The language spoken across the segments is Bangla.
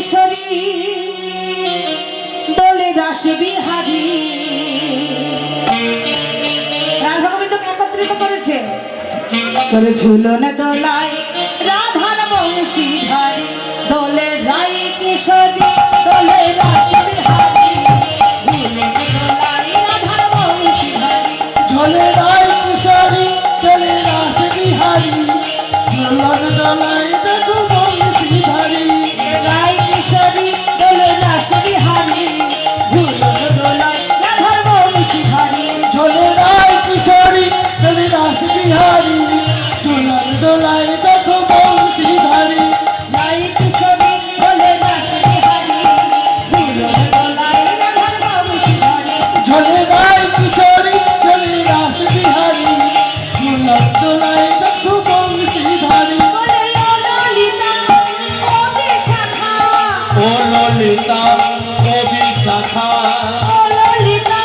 কিশোরী দোলে রাস বিহারী রাধা গোবিন্দকে একত্রিত করেছে করে ঝুলন দোলায় রাধার বংশীধারী দোলে রাই কিশোরী দোলে রাস বিহারী ঝুলন দোলায় রাধার বংশীধারী ঝোলে রায় কিশোরী চলে রাস বিহারী ঝুলন দোলায় দেখো বংশীধারী রাই কিশোরী দোলে রাস বিহারী ঝুলন দোলায় রাধার বংশীধারী ঝোলে রায় কিশোরী চলে রাস বিহারী ঝুলন দোলায় দেখো বংশীধারী রাই কিশোরী দোলে রাস বিহারী ঝুলন দোলায় রাধার বংশীধারী ঝোলে রায় কিশোরী চলে রাস বিহারী ঝুলন দোলায় দেখো বংশীধারী বলে ললিতা ও বিশাখা ও ললিতা কবি শাখা ও ললিতা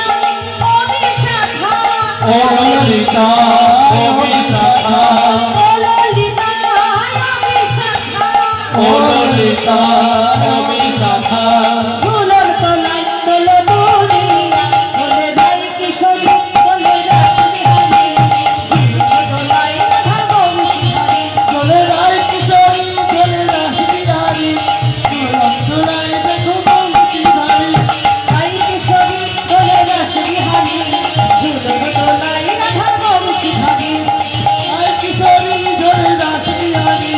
ও বিশাখা ও ললিতা কবি শাখা ও ললিতা ও বিশাখা ও ললিতা কবি শাখা ঝুলন দোলায় দোলে দুলিয়া দোলে রাই কিশোরী দোলে রাস বিহারী ঝুলন দোলায় রাধার বংশীধারী চলে রায় কিশোরী চলে রাস বিহারী ঝুলন দোলায় দেখো বংশীধারী রাই কিশোরী দোলে রাস বিহারী ঝুলন দোলায় রাধার বংশীধারী রায় কিশোরী চলে রাস বিহারী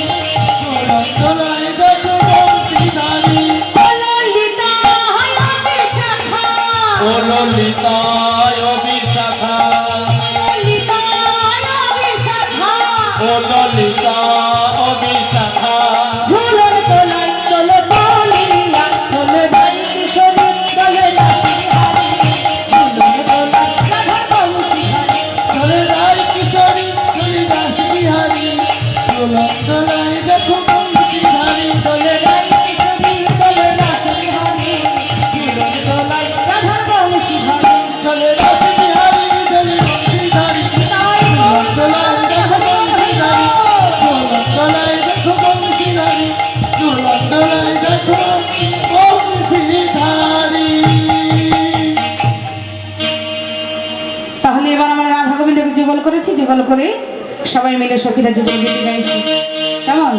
ঝুলন দোলায় দেখো বংশীধারী ও ললিতা ও বিশাখা ও ললিতা কবি শাখা ললিতা ও বিশাখা ও ললিতা কবি শাখা ঝুলন দোলায় দোলে বলিয়া দোলে রাই কিশোরী দোলে রাস বিহারী ঝুলন দোলায় রাধার বংশীধারী চলে রায় কিশোরী চলে রাস বিহারী ঝুলন দোলায় দেখো বংশীধারী দোলে রাই কিশোরী দোলে রাস বিহারী ঝুলন দোলায় রাধার বংশীধারী চলে রাস বিহারী চলে বংশীধারী তাই ঝুলন দোলায় দেখো বংশীধারী ঝুলন দোলায় দেখো বংশীধারী ঝুলন দোলায় দেখো বংশীধারী। তাহলে এবার আমরা রাধা গোবিন্দকে যুগল করেছি যুগল করে সবাই মিলে সখীরা যুগল গীতি গাইছি কেমন